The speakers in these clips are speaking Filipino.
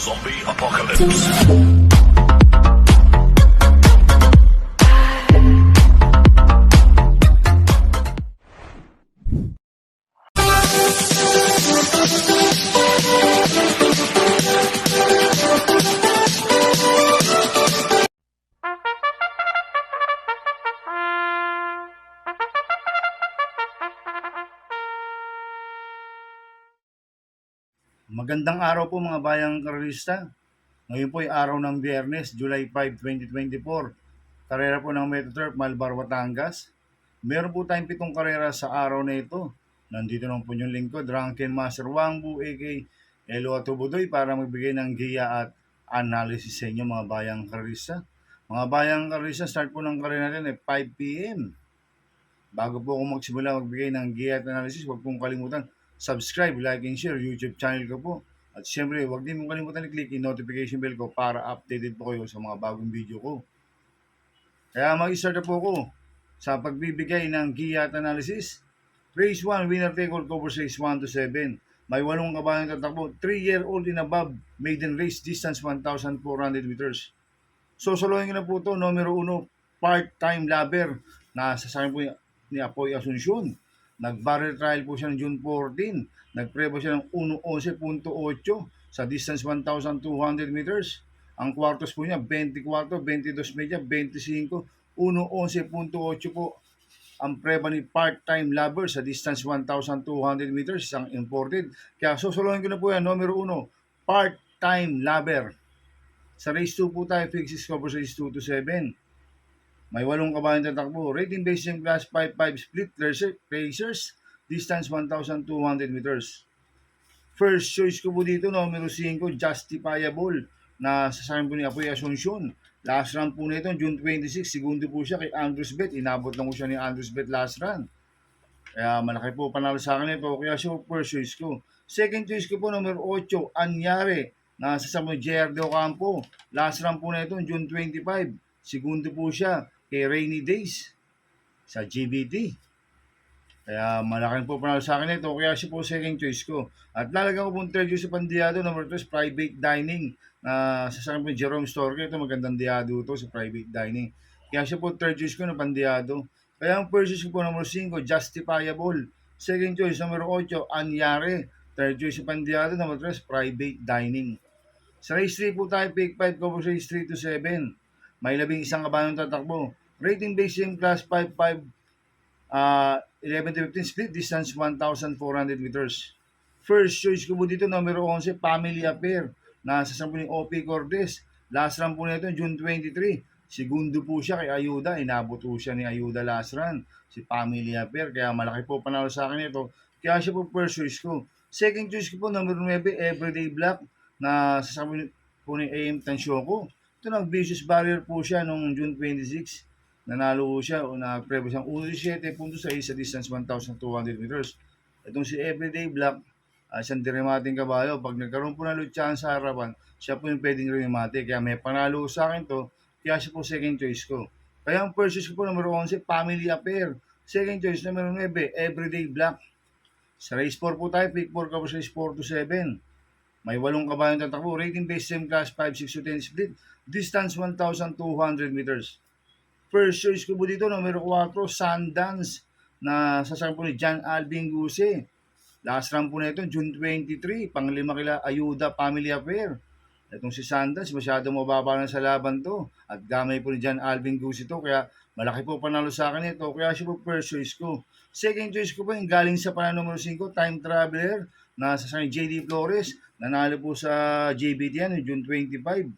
Zombie Apocalypse. Magandang araw po mga bayang karalista. Ngayon po ay araw ng Biyernes, July 5, 2024. Karera po ng Metroturf, Malbar, Batangas. Meron po tayong 7 karera sa araw na ito. Nandito naman po yung lingkod, Rankin Master Wangbu, a.k.a. Elo Atubudoy para magbigay ng giya at analysis sa inyo mga bayang karalista. Mga bayang karalista, start po ng karera natin ay 5 p.m. Bago po ako magsimula magbigay ng giya at analysis, huwag pong kalimutan subscribe, like, and share YouTube channel ko po. At siyempre, huwag din mong kalimutan i-click yung notification bell ko para updated po kayo sa mga bagong video ko. Kaya mag-start na po ako sa pagbibigay ng giya at analysis. Race 1, winner take all, cover race 1 to 7. May 8 kabayang tatakbo, 3-year-old and above, maiden race, distance 1,400 meters. So, solohin ko na po ito, numero 1, part-time lover, na sasakin po ni Apoy Asuncion. Nag-barrel trial po siya ng June 14. Nag-prebo siya ng 1.11.8 sa distance 1,200 meters. Ang kwartos po niya, 24, 22 media, 25, 1.11.8 po. Ang preba ni part-time lover sa distance 1,200 meters, isang imported. Kaya susuluhin ko na po yan, numero 1, part-time lover. Sa race 2 po tayo, fixes cover race 2 to 7. May 8 kabayan tatakbo. Rating based in class 5-5 split racers. Distance 1,200 meters. First choice ko po dito, numero 5, Justifiable. Na sasakin po ni Apoy Asuncion. Last run po nito, June 26. Segundo po siya kay Andrews Bet. Inabot lang po siya ni Andrews Bet last run. Kaya malaki po panalo sa akin ito. Kaya siya po first choice ko. Second choice ko po, numero 8, Anyare. Na sasakin po ni JR De Ocampo. Last run po nito, June 25. Segundo po siya kay Rainy Days sa GBT. Kaya malaking po panalo sa akin ito. Kaya siya po second choice ko. At lalagyan ko po third choice sa pandiyado. Number 3, private dining. Na sasakin po Jerome Storke. Ito magandang diyado ito sa private dining. Kaya siya po third choice ko na pandiyado. Kaya ang first choice ko po number 5, Justifiable. Second choice number 8, Anyare. Third choice sa pandiyado. Number 3, private dining. Sa race 3 po tayo, pick 5, cover race 3 to 7. May 11 kabayang tatakbo. Rating based in class 5-5, 11 to 15 split distance 1,400 meters. First choice ko po dito, numero 11, Family Affair. Nasa sampu ni OP Cortez. Last run po nito, June 23. Segundo po siya kay Ayuda. Inabot po siya ni Ayuda last run. Si Family Affair. Kaya malaki po panalo sa akin ito. Kaya siya po first choice ko. Second choice ko po, numero 9, Everyday Black. Na sa sampu po ni AM Tansyoko. Ito nag-vicious barrier po siya noong June 26. Nanalo po siya o na-prebo siyang 1.7.6 sa distance 1,200 meters. Itong si Everyday Black, isang diremating kabayo. Pag nagkaroon po ng lutsahan sa harapan, siya po yung pwedeng remate. Kaya may panalo sa akin to, kaya siya po second choice ko. Kaya ang first choice ko po, numero 11, Family Affair. Second choice, numero 9, Everyday Black. Sa race 4 po tayo, pick 4 cover race 4 to 7. May 8 kabayang tatakbo. Rating based same class 5, 6 to 10 split. Distance 1,200 meters. First choice ko po dito, numero 4, Sundance. Na sasakin po ni John Alvin Guse. Last run po na ito, June 23. Pang-5 kila Ayuda Family Affair. Itong si Sundance, masyadong mababa na sa laban to. At gamay po ni John Alvin Guse ito. Kaya malaki po panalo sa akin ito. Kaya siya po first choice ko. Second choice ko po yung galing sa panalo numero 5, Time Traveler. Na sasakin JD Flores. Nanalo po sa JBT yan, June 25.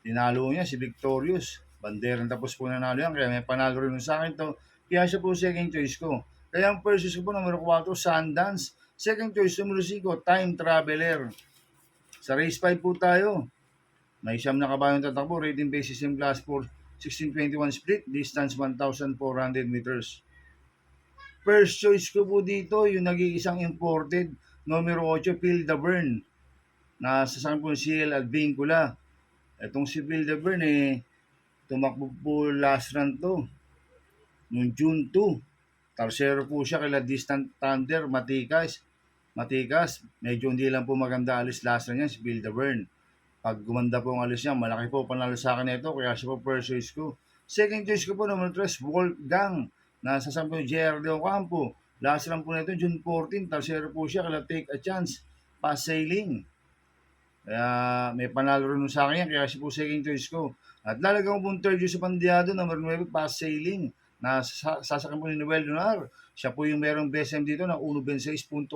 Tinalo niya si Victorious. Banderang tapos po nanalo yan. Kaya may panalo rin sa akin to. Kaya siya po second choice ko. Kaya ang first choice ko po, numero 4, Sundance. Second choice, numero 5, Time Traveler. Sa race 5 po tayo. May 9 na kabayang tatakbo. Rating basis in class 4, 1621 split. Distance 1,400 meters. First choice ko po dito, yung nag-iisang imported. Numero 8, Phil the Burn. Nasa saan po CL at Vincula. Itong si Phil the Burn tumakbo po last run to. Noong June 2. Tarsero po siya kay Distant Thunder, Matikas. Medyo hindi lang po maganda alis last run niya si Phil the Burn. Pag gumanda po ang alis niya, malaki po panalo sa akin nito, kaya siya po first choice ko. Second choice ko po, number 3, Wolfgang. Nasa San JR de Ocampo. Last run po nito, June 14. Tercero po siya, kaya take a chance. Pass sailing. Kaya may panalo rin sa akin yan, kaya siya po second choice ko. At lalagyan ko pong third choice sa Pandiado, number 9, Pass sailing. Na sasakyan po ni Noel Lunar. Siya po yung merong BSM dito na 1.26.8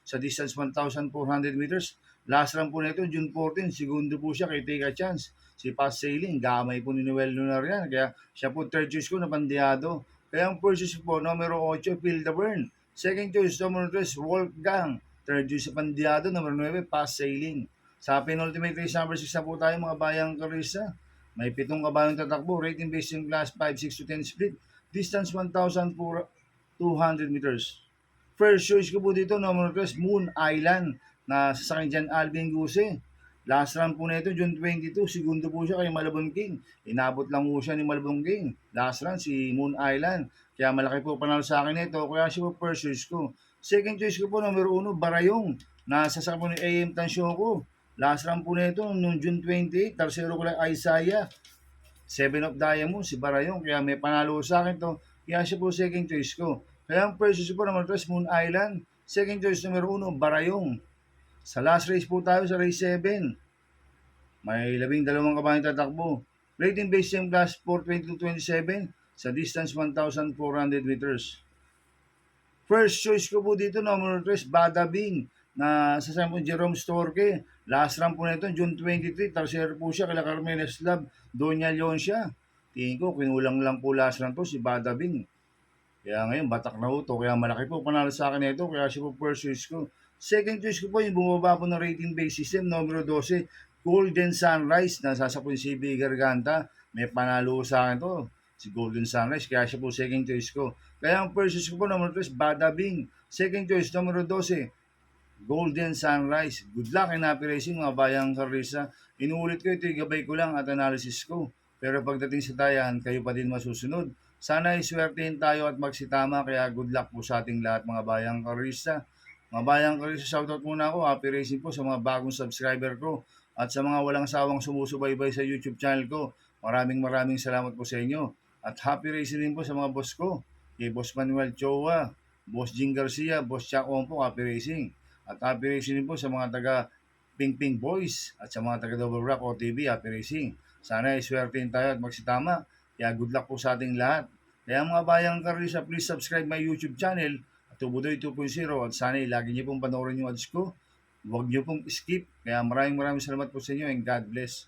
sa distance 1,400 meters. Last run po nito, June 14, segundo po siya kay Take a Chance. Si Pass Sailing, gamay po ni Noel Lunar yan. Kaya siya po third choice ko na Pandiado. Kaya ang first choice po, numero 8, Feel the Burn. Second choice, numero 3, Wolfgang. Third choice sa Pandiado, numero 9, Pass Sailing. Sa penultimate race number 6 na po tayo mga bayang karisa. May 7 kabayong tatakbo, rating based yung class 5, 6 to 10 split. Distance 1,200 meters. First choice ko po dito, number 3, Moon Island, na sasakyan dyan Alvin Guse. Last run po nito, June 22, segundo po siya kay Malabon King. Inabot lang po siya ni Malabon King. Last run, si Moon Island. Kaya malaki po panalo sa akin nito, kaya siya po first choice ko. Second choice ko po, number 1, Barayong, na sasakyan po ni AM Tansyoko. Last run po nito, noong June 28, tercero ko lang Isaiah. 7 of Diamond, si Barayong. Kaya may panalo sa akin to. Kaya siya po second choice ko. Kaya ang first choice po, number 3, Moon Island. Second choice, number 1, Barayong. Sa last race po tayo, sa race 7. May 12 kabayong tatakbo. Rating based yung class 422.27 sa distance 1,400 meters. First choice ko po dito, number 3, Badabing, na sa po Jerome Storke. Last run po nito, June 23, tercero po siya kala Carmen Eslab, Doña Leoncia. Tingin ko, kinulang lang po last run to si Badabing. Kaya ngayon, batak na ho to. Kaya malaki po panalo sa akin ito. Kaya siya po first choice ko. Second choice ko po, yung bumaba po ng rating base system, numero 12, Golden Sunrise, na sasapon si B. Garganta. May panalo sa akin to, si Golden Sunrise. Kaya siya po second choice ko. Kaya ang first choice ko po, numero 3, Badabing. Second choice, numero 12, Golden Sunrise. Good luck and happy racing mga bayang karisa. Inuulit ko ito, gabay ko lang at analysis ko. Pero pagdating sa tayan, kayo pa din masusunod. Sana iswertein tayo at magsitama, kaya good luck po sa ating lahat mga bayang karisa. Mga bayang karisa, shoutout muna ako. Happy racing po sa mga bagong subscriber ko at sa mga walang sawang sumusubaybay sa YouTube channel ko. Maraming salamat po sa inyo. At happy racing din po sa mga boss ko. Kay Boss Manuel Chowa, Boss Jing Garcia, Boss Chuck Ompo, happy racing. At happy racing din po sa mga taga Ping Ping Boys at sa mga taga Double Rock OTV, happy racing. Sana iswertein tayo at magsitama. Kaya good luck po sa ating lahat. Kaya mga bayang karisa, please subscribe my YouTube channel at Tubudoy 2.0 at sana lagi niyo pong panoorin yung ads ko. Huwag niyo pong skip. Kaya maraming salamat po sa inyo and God bless.